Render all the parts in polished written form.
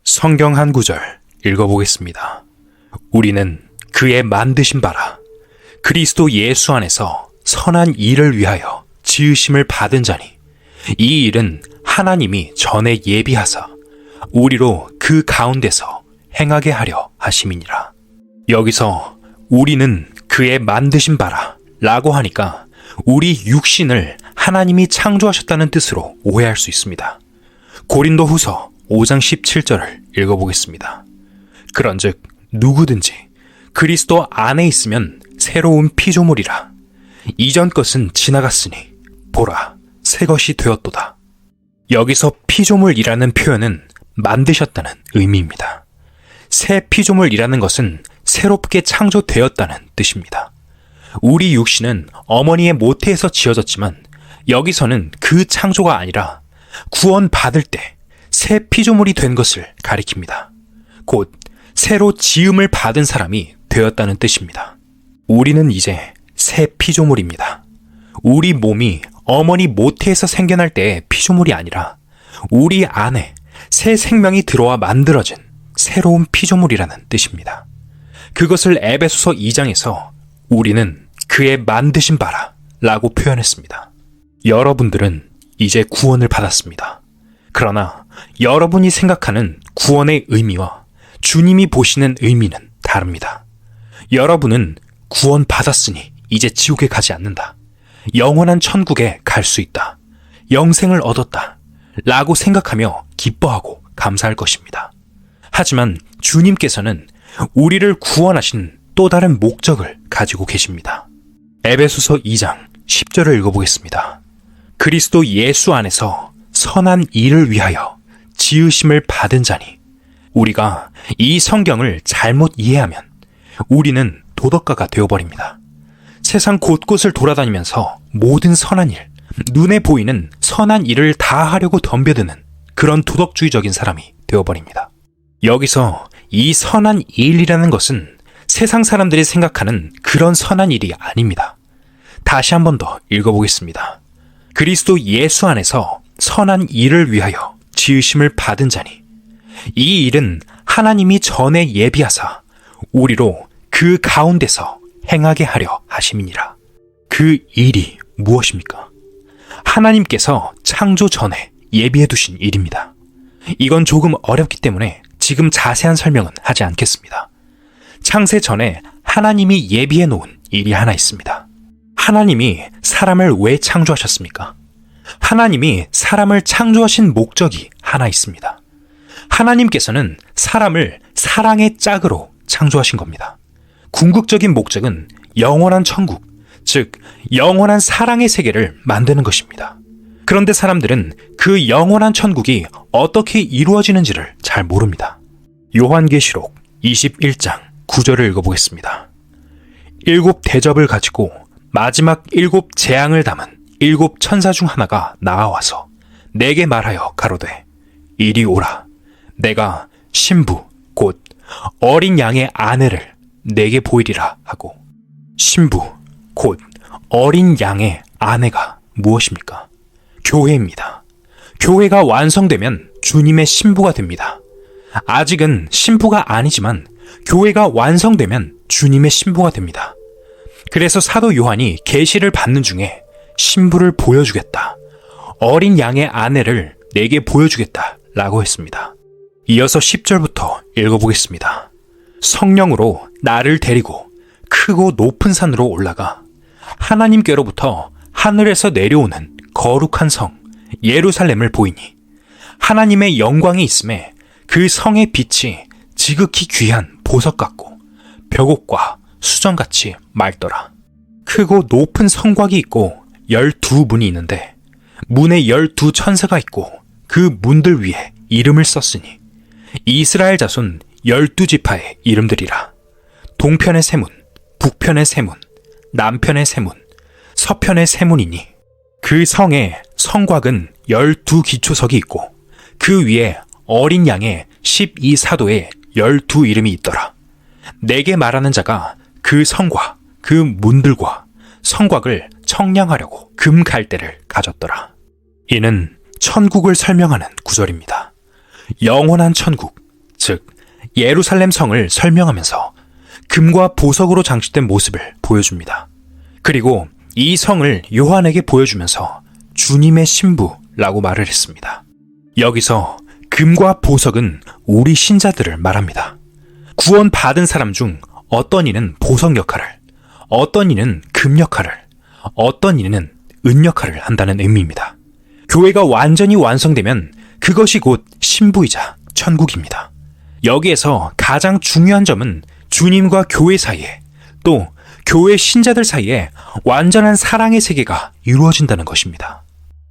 성경 한 구절 읽어보겠습니다. 우리는 그의 만드신 바라 그리스도 예수 안에서 선한 일을 위하여 지으심을 받은 자니 이 일은 하나님이 전에 예비하사 우리로 그 가운데서 행하게 하려 하심이니라. 여기서 우리는 그의 만드신 바라 라고 하니까 우리 육신을 하나님이 창조하셨다는 뜻으로 오해할 수 있습니다. 고린도 후서 5장 17절을 읽어보겠습니다. 그런즉 누구든지 그리스도 안에 있으면 새로운 피조물이라. 이전 것은 지나갔으니 보라 새 것이 되었도다. 여기서 피조물이라는 표현은 만드셨다는 의미입니다. 새 피조물이라는 것은 새롭게 창조되었다는 뜻입니다. 우리 육신은 어머니의 모태에서 지어졌지만 여기서는 그 창조가 아니라 구원받을 때 새 피조물이 된 것을 가리킵니다. 곧 새로 지음을 받은 사람이 되었다는 뜻입니다. 우리는 이제 새 피조물입니다. 우리 몸이 어머니 모태에서 생겨날 때의 피조물이 아니라 우리 안에 새 생명이 들어와 만들어진 새로운 피조물이라는 뜻입니다. 그것을 에베소서 2장에서 우리는 그의 만드신 바라 라고 표현했습니다. 여러분들은 이제 구원을 받았습니다. 그러나 여러분이 생각하는 구원의 의미와 주님이 보시는 의미는 다릅니다. 여러분은 구원받았으니 이제 지옥에 가지 않는다. 영원한 천국에 갈 수 있다. 영생을 얻었다. 라고 생각하며 기뻐하고 감사할 것입니다. 하지만 주님께서는 우리를 구원하신 또 다른 목적을 가지고 계십니다. 에베소서 2장 10절을 읽어보겠습니다. 그리스도 예수 안에서 선한 일을 위하여 지으심을 받은 자니 우리가 이 성경을 잘못 이해하면 우리는 도덕가가 되어버립니다. 세상 곳곳을 돌아다니면서 모든 선한 일, 눈에 보이는 선한 일을 다 하려고 덤벼드는 그런 도덕주의적인 사람이 되어버립니다. 여기서 이 선한 일이라는 것은 세상 사람들이 생각하는 그런 선한 일이 아닙니다. 다시 한 번 더 읽어보겠습니다. 그리스도 예수 안에서 선한 일을 위하여 지으심을 받은 자니 이 일은 하나님이 전에 예비하사 우리로 그 가운데서 행하게 하려 하심이니라. 그 일이 무엇입니까? 하나님께서 창조 전에 예비해 두신 일입니다. 이건 조금 어렵기 때문에 지금 자세한 설명은 하지 않겠습니다. 창세 전에 하나님이 예비해 놓은 일이 하나 있습니다. 하나님이 사람을 왜 창조하셨습니까? 하나님이 사람을 창조하신 목적이 하나 있습니다. 하나님께서는 사람을 사랑의 짝으로 창조하신 겁니다. 궁극적인 목적은 영원한 천국, 즉 영원한 사랑의 세계를 만드는 것입니다. 그런데 사람들은 그 영원한 천국이 어떻게 이루어지는지를 잘 모릅니다. 요한계시록 21장 9절을 읽어보겠습니다. 7 대접을 가지고 마지막 7 재앙을 담은 7 천사 중 하나가 나와서 내게 말하여 가로되 이리 오라. 내가 신부 곧 어린 양의 아내를 내게 보이리라 하고. 신부 곧 어린 양의 아내가 무엇입니까? 교회입니다. 교회가 완성되면 주님의 신부가 됩니다. 아직은 신부가 아니지만 교회가 완성되면 주님의 신부가 됩니다. 그래서 사도 요한이 계시를 받는 중에 신부를 보여주겠다. 어린 양의 아내를 내게 보여주겠다 라고 했습니다. 이어서 10절부터 읽어보겠습니다. 성령으로 나를 데리고 크고 높은 산으로 올라가 하나님께로부터 하늘에서 내려오는 거룩한 성 예루살렘을 보이니 하나님의 영광이 있음에 그 성의 빛이 지극히 귀한 보석 같고 벽옥과 수정같이 맑더라. 크고 높은 성곽이 있고 12문이 있는데 문에 12 천사가 있고 그 문들 위에 이름을 썼으니 이스라엘 자손 12지파의 이름들이라. 동편의 세문, 북편의 세문, 남편의 세문, 서편의 세문이니 그 성에 성곽은 12기초석이 있고 그 위에 어린 양의 12사도의 12 이름이 있더라. 내게 말하는 자가 그 성과 그 문들과 성곽을 청량하려고 금 갈대를 가졌더라. 이는 천국을 설명하는 구절입니다. 영원한 천국, 즉 예루살렘 성을 설명하면서 금과 보석으로 장식된 모습을 보여줍니다. 그리고 이 성을 요한에게 보여주면서 주님의 신부라고 말을 했습니다. 여기서 금과 보석은 우리 신자들을 말합니다. 구원받은 사람 중 어떤 이는 보석 역할을, 어떤 이는 금 역할을, 어떤 이는 은 역할을 한다는 의미입니다. 교회가 완전히 완성되면 그것이 곧 신부이자 천국입니다. 여기에서 가장 중요한 점은 주님과 교회 사이에, 또 교회 신자들 사이에 완전한 사랑의 세계가 이루어진다는 것입니다.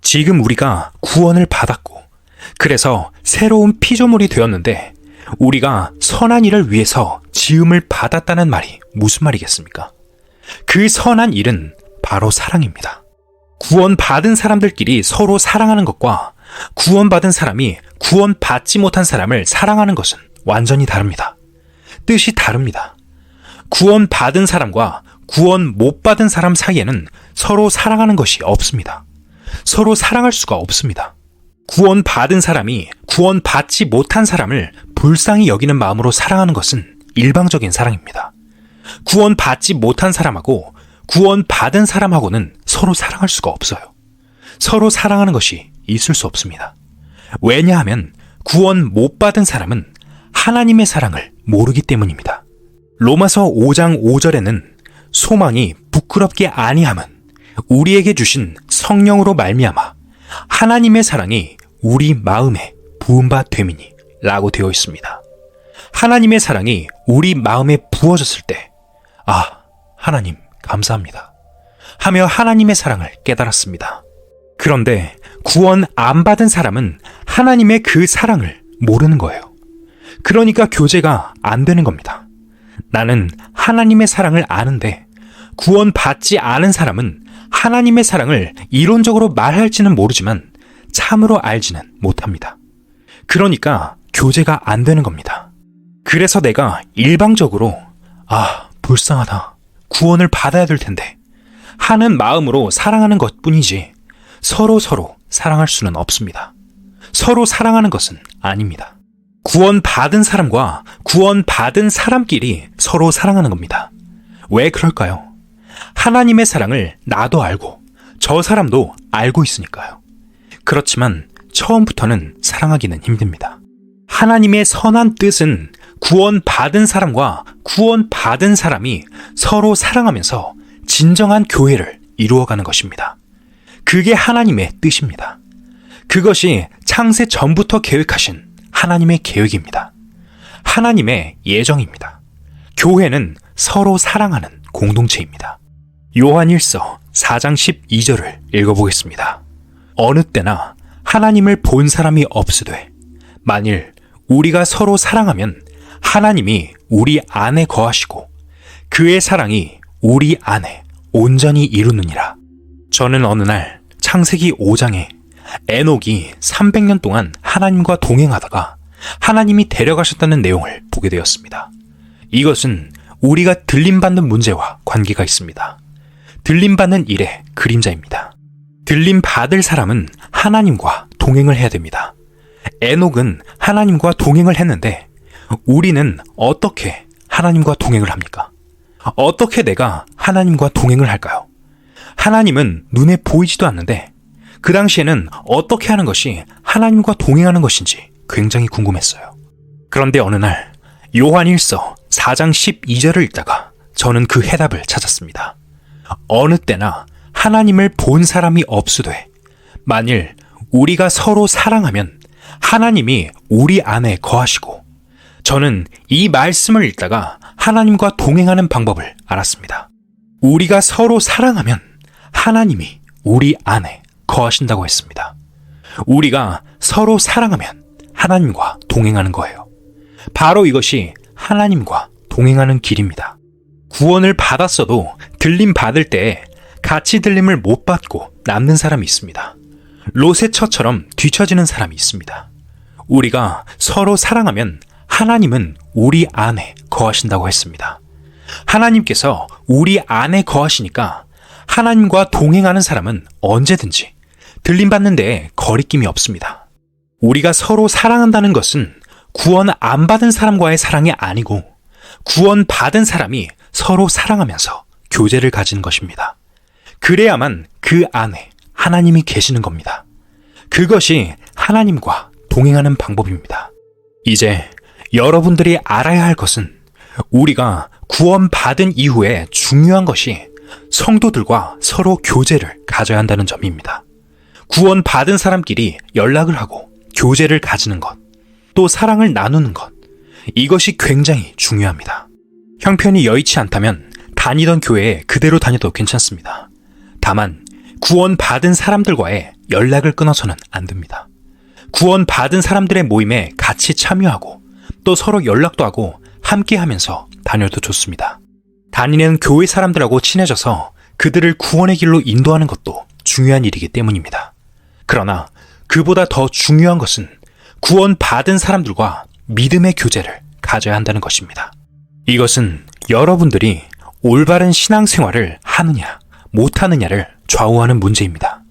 지금 우리가 구원을 받았고, 그래서 새로운 피조물이 되었는데 우리가 선한 일을 위해서 지음을 받았다는 말이 무슨 말이겠습니까? 그 선한 일은 바로 사랑입니다. 구원받은 사람들끼리 서로 사랑하는 것과 구원받은 사람이 구원받지 못한 사람을 사랑하는 것은 완전히 다릅니다. 뜻이 다릅니다. 구원받은 사람과 구원 못 받은 사람 사이에는 서로 사랑하는 것이 없습니다. 서로 사랑할 수가 없습니다. 구원받은 사람이 구원받지 못한 사람을 불쌍히 여기는 마음으로 사랑하는 것은 일방적인 사랑입니다. 구원받지 못한 사람하고 구원받은 사람하고는 서로 사랑할 수가 없어요. 서로 사랑하는 것이 있을 수 없습니다. 왜냐하면 구원 못 받은 사람은 하나님의 사랑을 모르기 때문입니다. 로마서 5장 5절에는 소망이 부끄럽게 아니함은 우리에게 주신 성령으로 말미암아 하나님의 사랑이 우리 마음에 부은 바 됨이니 라고 되어 있습니다. 하나님의 사랑이 우리 마음에 부어졌을 때, 아, 하나님 감사합니다 하며 하나님의 사랑을 깨달았습니다. 그런데 구원 안 받은 사람은 하나님의 그 사랑을 모르는 거예요. 그러니까 교제가 안 되는 겁니다. 나는 하나님의 사랑을 아는데 구원 받지 않은 사람은 하나님의 사랑을 이론적으로 말할지는 모르지만 참으로 알지는 못합니다. 그러니까 교제가 안 되는 겁니다. 그래서 내가 일방적으로 불쌍하다, 구원을 받아야 될 텐데 하는 마음으로 사랑하는 것뿐이지 서로 사랑할 수는 없습니다. 서로 사랑하는 것은 아닙니다. 구원받은 사람과 구원받은 사람끼리 서로 사랑하는 겁니다. 왜 그럴까요? 하나님의 사랑을 나도 알고 저 사람도 알고 있으니까요. 그렇지만 처음부터는 사랑하기는 힘듭니다. 하나님의 선한 뜻은 구원받은 사람과 구원받은 사람이 서로 사랑하면서 진정한 교회를 이루어가는 것입니다. 그게 하나님의 뜻입니다. 그것이 창세 전부터 계획하신 하나님의 계획입니다. 하나님의 예정입니다. 교회는 서로 사랑하는 공동체입니다. 요한 1서 4장 12절을 읽어보겠습니다. 어느 때나 하나님을 본 사람이 없으되 만일 우리가 서로 사랑하면 하나님이 우리 안에 거하시고 그의 사랑이 우리 안에 온전히 이루느니라. 저는 어느 날 창세기 5장에 에녹이 300년 동안 하나님과 동행하다가 하나님이 데려가셨다는 내용을 보게 되었습니다. 이것은 우리가 들림받는 문제와 관계가 있습니다. 들림받는 일의 그림자입니다. 들림받을 사람은 하나님과 동행을 해야 됩니다. 에녹은 하나님과 동행을 했는데 우리는 어떻게 하나님과 동행을 합니까? 어떻게 내가 하나님과 동행을 할까요? 하나님은 눈에 보이지도 않는데 그 당시에는 어떻게 하는 것이 하나님과 동행하는 것인지 굉장히 궁금했어요. 그런데 어느 날 요한 1서 4장 12절을 읽다가 저는 그 해답을 찾았습니다. 어느 때나 하나님을 본 사람이 없으되 만일 우리가 서로 사랑하면 하나님이 우리 안에 거하시고, 저는 이 말씀을 읽다가 하나님과 동행하는 방법을 알았습니다. 우리가 서로 사랑하면 하나님이 우리 안에 거하신다고 했습니다. 우리가 서로 사랑하면 하나님과 동행하는 거예요. 바로 이것이 하나님과 동행하는 길입니다. 구원을 받았어도 들림 받을 때에 같이 들림을 못 받고 남는 사람이 있습니다. 롯의 처처럼 뒤처지는 사람이 있습니다. 우리가 서로 사랑하면 하나님은 우리 안에 거하신다고 했습니다. 하나님께서 우리 안에 거하시니까 하나님과 동행하는 사람은 언제든지 들림받는 데에 거리낌이 없습니다. 우리가 서로 사랑한다는 것은 구원 안 받은 사람과의 사랑이 아니고 구원 받은 사람이 서로 사랑하면서 교제를 가지는 것입니다. 그래야만 그 안에 하나님이 계시는 겁니다. 그것이 하나님과 동행하는 방법입니다. 이제 여러분들이 알아야 할 것은 우리가 구원받은 이후에 중요한 것이 성도들과 서로 교제를 가져야 한다는 점입니다. 구원받은 사람끼리 연락을 하고 교제를 가지는 것, 또 사랑을 나누는 것, 이것이 굉장히 중요합니다. 형편이 여의치 않다면 다니던 교회에 그대로 다녀도 괜찮습니다. 다만 구원받은 사람들과의 연락을 끊어서는 안 됩니다. 구원받은 사람들의 모임에 같이 참여하고 또 서로 연락도 하고 함께 하면서 다녀도 좋습니다. 다니는 교회 사람들하고 친해져서 그들을 구원의 길로 인도하는 것도 중요한 일이기 때문입니다. 그러나 그보다 더 중요한 것은 구원받은 사람들과 믿음의 교제를 가져야 한다는 것입니다. 이것은 여러분들이 올바른 신앙생활을 하느냐 못하느냐를 좌우하는 문제입니다.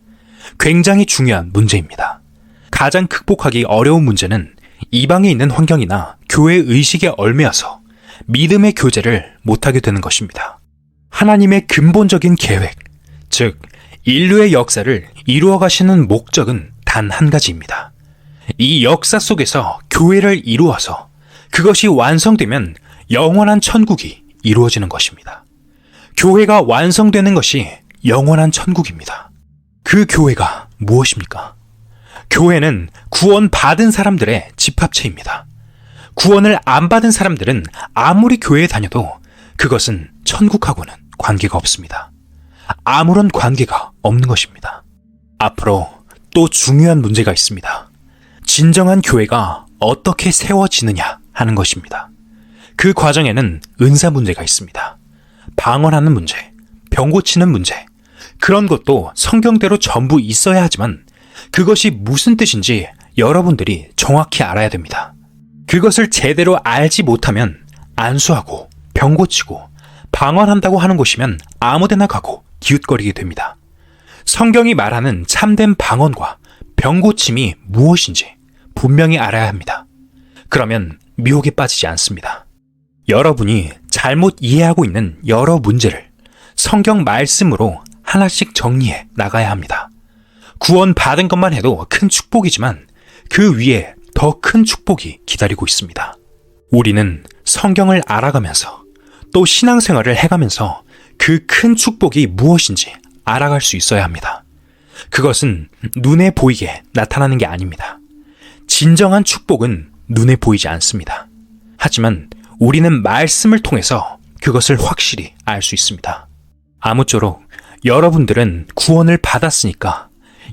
굉장히 중요한 문제입니다. 가장 극복하기 어려운 문제는 이방에 있는 환경이나 교회 의식에 얽매여서 믿음의 교제를 못하게 되는 것입니다. 하나님의 근본적인 계획, 즉 인류의 역사를 이루어 가시는 목적은 단 한 가지입니다. 이 역사 속에서 교회를 이루어서 그것이 완성되면 영원한 천국이 이루어지는 것입니다. 교회가 완성되는 것이 영원한 천국입니다. 그 교회가 무엇입니까? 교회는 구원받은 사람들의 집합체입니다. 구원을 안 받은 사람들은 아무리 교회에 다녀도 그것은 천국하고는 관계가 없습니다. 아무런 관계가 없는 것입니다. 앞으로 또 중요한 문제가 있습니다. 진정한 교회가 어떻게 세워지느냐 하는 것입니다. 그 과정에는 은사 문제가 있습니다. 방언하는 문제, 병 고치는 문제, 그런 것도 성경대로 전부 있어야 하지만 그것이 무슨 뜻인지 여러분들이 정확히 알아야 됩니다. 그것을 제대로 알지 못하면 안수하고 병 고치고 방언한다고 하는 곳이면 아무데나 가고 기웃거리게 됩니다. 성경이 말하는 참된 방언과 병 고침이 무엇인지 분명히 알아야 합니다. 그러면 미혹에 빠지지 않습니다. 여러분이 잘못 이해하고 있는 여러 문제를 성경 말씀으로 하나씩 정리해 나가야 합니다. 구원받은 것만 해도 큰 축복이지만 그 위에 더 큰 축복이 기다리고 있습니다. 우리는 성경을 알아가면서 또 신앙생활을 해가면서 그 큰 축복이 무엇인지 알아갈 수 있어야 합니다. 그것은 눈에 보이게 나타나는 게 아닙니다. 진정한 축복은 눈에 보이지 않습니다. 하지만 우리는 말씀을 통해서 그것을 확실히 알 수 있습니다. 아무쪼록 여러분들은 구원을 받았으니까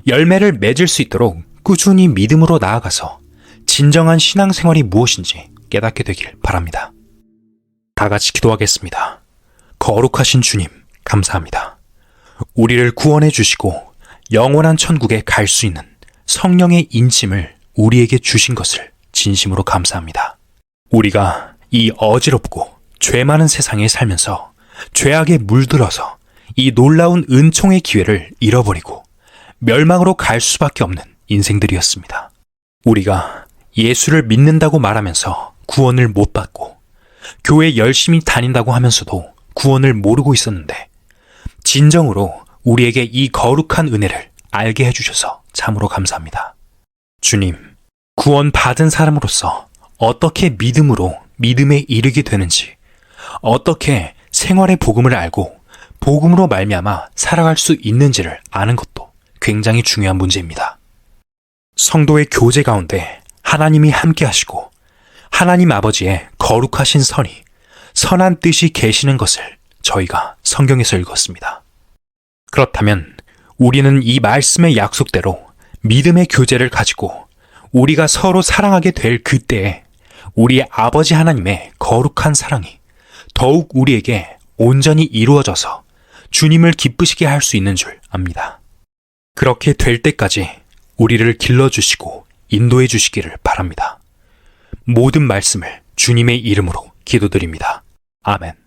열매를 맺을 수 있도록 꾸준히 믿음으로 나아가서 진정한 신앙생활이 무엇인지 깨닫게 되길 바랍니다. 다 같이 기도하겠습니다. 거룩하신 주님, 감사합니다. 우리를 구원해 주시고 영원한 천국에 갈 수 있는 성령의 인침을 우리에게 주신 것을 진심으로 감사합니다. 우리가 이 어지럽고 죄 많은 세상에 살면서 죄악에 물들어서 이 놀라운 은총의 기회를 잃어버리고 멸망으로 갈 수밖에 없는 인생들이었습니다. 우리가 예수를 믿는다고 말하면서 구원을 못 받고 교회 열심히 다닌다고 하면서도 구원을 모르고 있었는데 진정으로 우리에게 이 거룩한 은혜를 알게 해주셔서 참으로 감사합니다. 주님, 구원 받은 사람으로서 어떻게 믿음으로 믿음에 이르게 되는지, 어떻게 생활의 복음을 알고 복음으로 말미암아 살아갈 수 있는지를 아는 것도 굉장히 중요한 문제입니다. 성도의 교제 가운데 하나님이 함께 하시고 하나님 아버지의 거룩하신 선이 선한 뜻이 계시는 것을 저희가 성경에서 읽었습니다. 그렇다면 우리는 이 말씀의 약속대로 믿음의 교제를 가지고 우리가 서로 사랑하게 될 그때에 우리의 아버지 하나님의 거룩한 사랑이 더욱 우리에게 온전히 이루어져서 주님을 기쁘시게 할 수 있는 줄 압니다. 그렇게 될 때까지 우리를 길러주시고 인도해 주시기를 바랍니다. 모든 말씀을 주님의 이름으로 기도드립니다. 아멘.